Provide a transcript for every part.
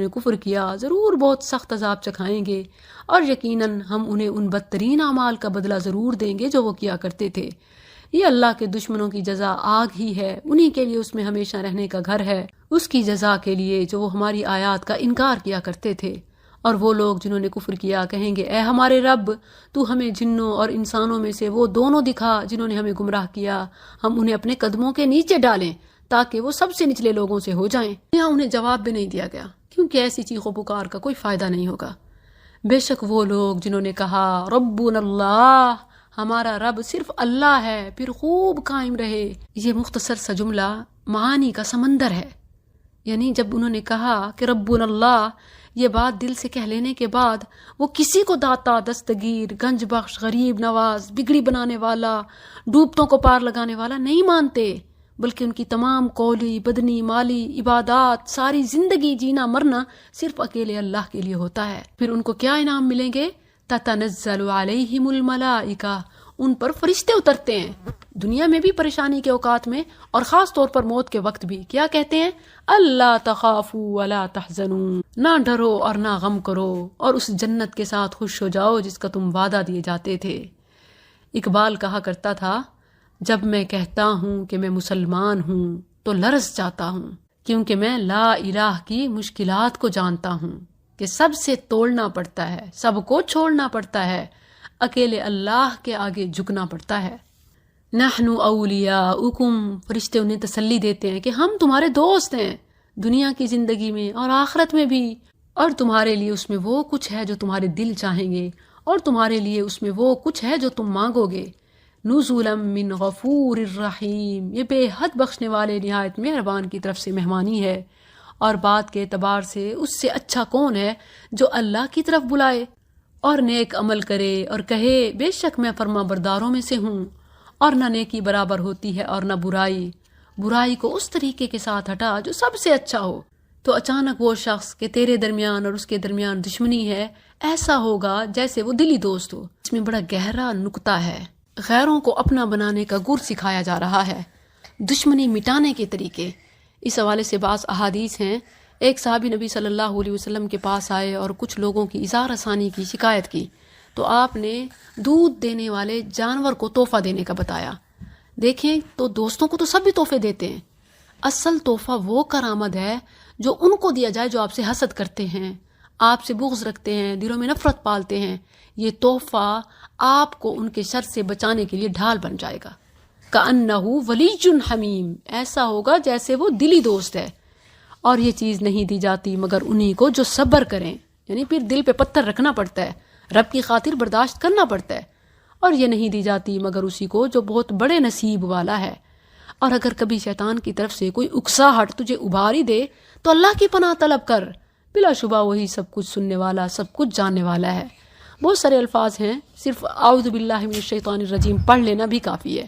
جنہوں نے کفر کیا ضرور بہت سخت عذاب چکھائیں گے، اور یقیناً ہم انہیں ان بدترین اعمال کا بدلہ ضرور دیں گے جو وہ کیا کرتے تھے۔ یہ اللہ کے دشمنوں کی جزا آگ ہی ہے، انہی کے لیے اس میں ہمیشہ رہنے کا گھر ہے، اس کی جزا کے لیے جو وہ ہماری آیات کا انکار کیا کرتے تھے۔ اور وہ لوگ جنہوں نے کفر کیا کہیں گے، اے ہمارے رب، تو ہمیں جنوں اور انسانوں میں سے وہ دونوں دکھا جنہوں نے ہمیں گمراہ کیا، ہم انہیں اپنے قدموں کے نیچے ڈالیں تاکہ وہ سب سے نچلے لوگوں سے ہو جائیں۔ یہاں انہیں جواب بھی نہیں دیا گیا، کیونکہ ایسی چیخ و پکار کا کوئی فائدہ نہیں ہوگا۔ بے شک وہ لوگ جنہوں نے کہا ربنا اللہ، ہمارا رب صرف اللہ ہے، پھر خوب قائم رہے۔ یہ مختصر سا جملہ معانی کا سمندر ہے، یعنی جب انہوں نے کہا کہ ربنا اللہ، یہ بات دل سے کہہ لینے کے بعد وہ کسی کو داتا، دستگیر، گنج بخش، غریب نواز، بگڑی بنانے والا، ڈوبتوں کو پار لگانے والا نہیں مانتے، بلکہ ان کی تمام قولی، بدنی، مالی عبادات، ساری زندگی جینا مرنا صرف اکیلے اللہ کے لیے ہوتا ہے۔ پھر ان کو کیا انعام ملیں گے؟ تتنزل علیہم الملائکہ، ان پر فرشتے اترتے ہیں، دنیا میں بھی پریشانی کے اوقات میں، اور خاص طور پر موت کے وقت بھی۔ کیا کہتے ہیں؟ اللہ تخافوا ولا تحزنوا، نہ ڈرو اور نہ غم کرو، اور اس جنت کے ساتھ خوش ہو جاؤ جس کا تم وعدہ دیے جاتے تھے۔ اقبال کہا کرتا تھا، جب میں کہتا ہوں کہ میں مسلمان ہوں تو لرز جاتا ہوں، کیونکہ میں لا الہ کی مشکلات کو جانتا ہوں کہ سب سے توڑنا پڑتا ہے، سب کو چھوڑنا پڑتا ہے، اکیلے اللہ کے آگے جھکنا پڑتا ہے۔ نحن اولیاؤکم، فرشتے انہیں تسلی دیتے ہیں کہ ہم تمہارے دوست ہیں، دنیا کی زندگی میں اور آخرت میں بھی، اور تمہارے لیے اس میں وہ کچھ ہے جو تمہارے دل چاہیں گے، اور تمہارے لیے اس میں وہ کچھ ہے جو تم مانگو گے۔ نزلا من غفور الرحیم، یہ بے حد بخشنے والے نہایت مہربان کی طرف سے مہمانی ہے، اور بات کے اعتبار سے اس سے اچھا کون ہے جو اللہ کی طرف بلائے اور نیک عمل کرے اور کہے بے شک میں فرما برداروں میں سے ہوں، اور نہ نیکی برابر ہوتی ہے اور نہ برائی کو اس طریقے کے ساتھ ہٹا جو سب سے اچھا ہو۔ تو اچانک وہ شخص کہ تیرے درمیان اور اس کے درمیان دشمنی ہے، ایسا ہوگا جیسے وہ دلی دوست ہو۔ اس میں بڑا گہرا نکتہ ہے، غیروں کو اپنا بنانے کا گر سکھایا جا رہا ہے، دشمنی مٹانے کے طریقے۔ اس حوالے سے بعض احادیث ہیں۔ ایک صحابی نبی صلی اللہ علیہ وسلم کے پاس آئے اور کچھ لوگوں کی اظہار رسانی کی شکایت کی، تو آپ نے دودھ دینے والے جانور کو تحفہ دینے کا بتایا۔ دیکھیں تو دوستوں کو تو سب بھی تحفے دیتے ہیں، اصل تحفہ وہ کرامد ہے جو ان کو دیا جائے جو آپ سے حسد کرتے ہیں، آپ سے بغض رکھتے ہیں، دلوں میں نفرت پالتے ہیں۔ یہ تحفہ آپ کو ان کے شر سے بچانے کے لیے ڈھال بن جائے گا۔ کأنہ ولی حمیم، ایسا ہوگا جیسے وہ دلی دوست ہے۔ اور یہ چیز نہیں دی جاتی مگر انہی کو جو صبر کریں، یعنی پھر دل پہ پتھر رکھنا پڑتا ہے، رب کی خاطر برداشت کرنا پڑتا ہے۔ اور یہ نہیں دی جاتی مگر اسی کو جو بہت بڑے نصیب والا ہے۔ اور اگر کبھی شیطان کی طرف سے کوئی اکساہٹ تجھے ابھاری دے تو اللہ کی پناہ طلب کر، بلا شبہ وہی سب کچھ سننے والا، سب کچھ جاننے والا ہے۔ بہت سارے الفاظ ہیں، صرف اعوذ باللہ من الشیطان الرجیم پڑھ لینا بھی کافی ہے۔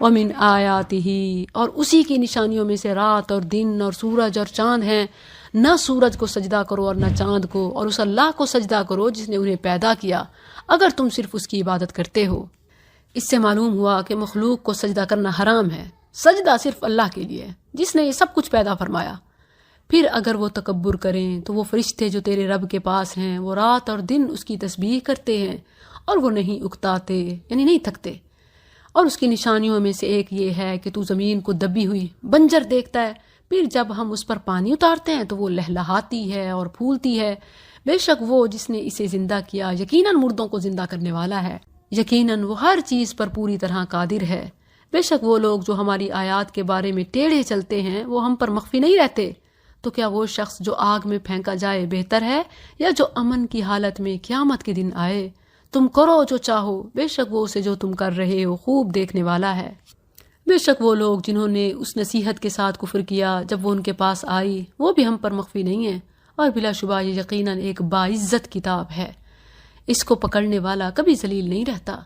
وَمِنْ آیَاتِهِ، اور اسی کی نشانیوں میں سے رات اور دن اور سورج اور چاند ہیں۔ نہ سورج کو سجدہ کرو اور نہ چاند کو، اور اس اللہ کو سجدہ کرو جس نے انہیں پیدا کیا، اگر تم صرف اس کی عبادت کرتے ہو۔ اس سے معلوم ہوا کہ مخلوق کو سجدہ کرنا حرام ہے، سجدہ صرف اللہ کے لیے جس نے یہ سب کچھ پیدا فرمایا۔ پھر اگر وہ تکبر کریں تو وہ فرشتے جو تیرے رب کے پاس ہیں وہ رات اور دن اس کی تسبیح کرتے ہیں، اور وہ نہیں اکتاتے، یعنی نہیں تھکتے۔ اور اس کی نشانیوں میں سے ایک یہ ہے کہ تو زمین کو دبی ہوئی بنجر دیکھتا ہے، پھر جب ہم اس پر پانی اتارتے ہیں تو وہ لہلہاتی ہے اور پھولتی ہے۔ بے شک وہ جس نے اسے زندہ کیا یقیناً مردوں کو زندہ کرنے والا ہے، یقیناً وہ ہر چیز پر پوری طرح قادر ہے۔ بے شک وہ لوگ جو ہماری آیات کے بارے میں ٹیڑھے چلتے ہیں وہ ہم پر مخفی نہیں رہتے۔ تو کیا وہ شخص جو آگ میں پھینکا جائے بہتر ہے، یا جو امن کی حالت میں قیامت کے دن آئے؟ تم کرو جو چاہو، بے شک وہ اسے جو تم کر رہے ہو خوب دیکھنے والا ہے۔ بے شک وہ لوگ جنہوں نے اس نصیحت کے ساتھ کفر کیا جب وہ ان کے پاس آئی، وہ بھی ہم پر مخفی نہیں ہے، اور بلا شبہ یہ یقیناً ایک باعزت کتاب ہے، اس کو پکڑنے والا کبھی ذلیل نہیں رہتا۔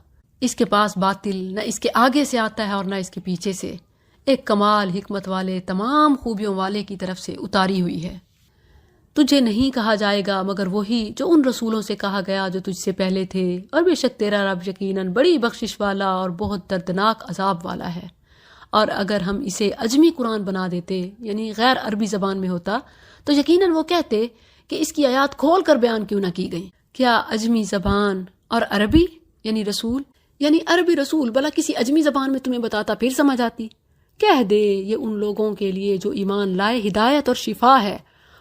اس کے پاس باطل نہ اس کے آگے سے آتا ہے اور نہ اس کے پیچھے سے، ایک کمال حکمت والے تمام خوبیوں والے کی طرف سے اتاری ہوئی ہے۔ تجھے نہیں کہا جائے گا مگر وہی جو ان رسولوں سے کہا گیا جو تجھ سے پہلے تھے، اور بے شک تیرا رب یقیناً بڑی بخشش والا اور بہت دردناک عذاب والا ہے۔ اور اگر ہم اسے اجمی قرآن بنا دیتے یعنی غیر عربی زبان میں ہوتا تو یقیناً وہ کہتے کہ اس کی آیات کھول کر بیان کیوں نہ کی گئی۔ کیا اجمی زبان اور عربی یعنی رسول یعنی عربی رسول بلا کسی اجمی زبان میں تمہیں بتاتا پھر سمجھ آتی؟ کہہ دے یہ ان لوگوں کے لیے جو ایمان لائے ہدایت اور شفا ہے،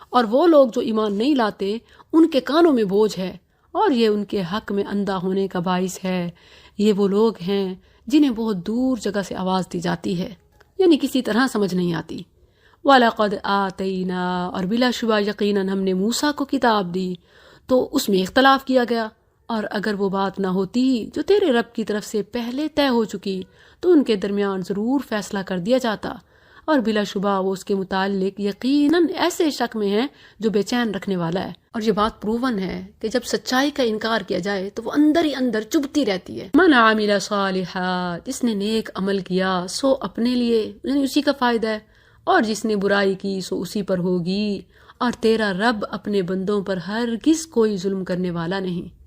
اور وہ لوگ جو ایمان نہیں لاتے ان کے کانوں میں بوجھ ہے، اور یہ ان کے حق میں اندھا ہونے کا باعث ہے۔ یہ وہ لوگ ہیں جنہیں بہت دور جگہ سے آواز دی جاتی ہے یعنی کسی طرح سمجھ نہیں آتی۔ وَلَقَدْ آتَيْنَا، اور بلا شبہ یقیناً ہم نے موسیٰ کو کتاب دی، تو اس میں اختلاف کیا گیا، اور اگر وہ بات نہ ہوتی جو تیرے رب کی طرف سے پہلے طے ہو چکی تو ان کے درمیان ضرور فیصلہ کر دیا جاتا، اور بلا شبہ وہ اس کے متعلق یقیناً ایسے شک میں ہے جو بے چین رکھنے والا ہے۔ اور یہ بات پروون ہے کہ جب سچائی کا انکار کیا جائے تو وہ اندر ہی اندر چبھتی رہتی ہے۔ من عمل صالحا، جس نے نیک عمل کیا سو اپنے لیے یعنی اسی کا فائدہ ہے، اور جس نے برائی کی سو اسی پر ہوگی، اور تیرا رب اپنے بندوں پر ہرگز کوئی ظلم کرنے والا نہیں۔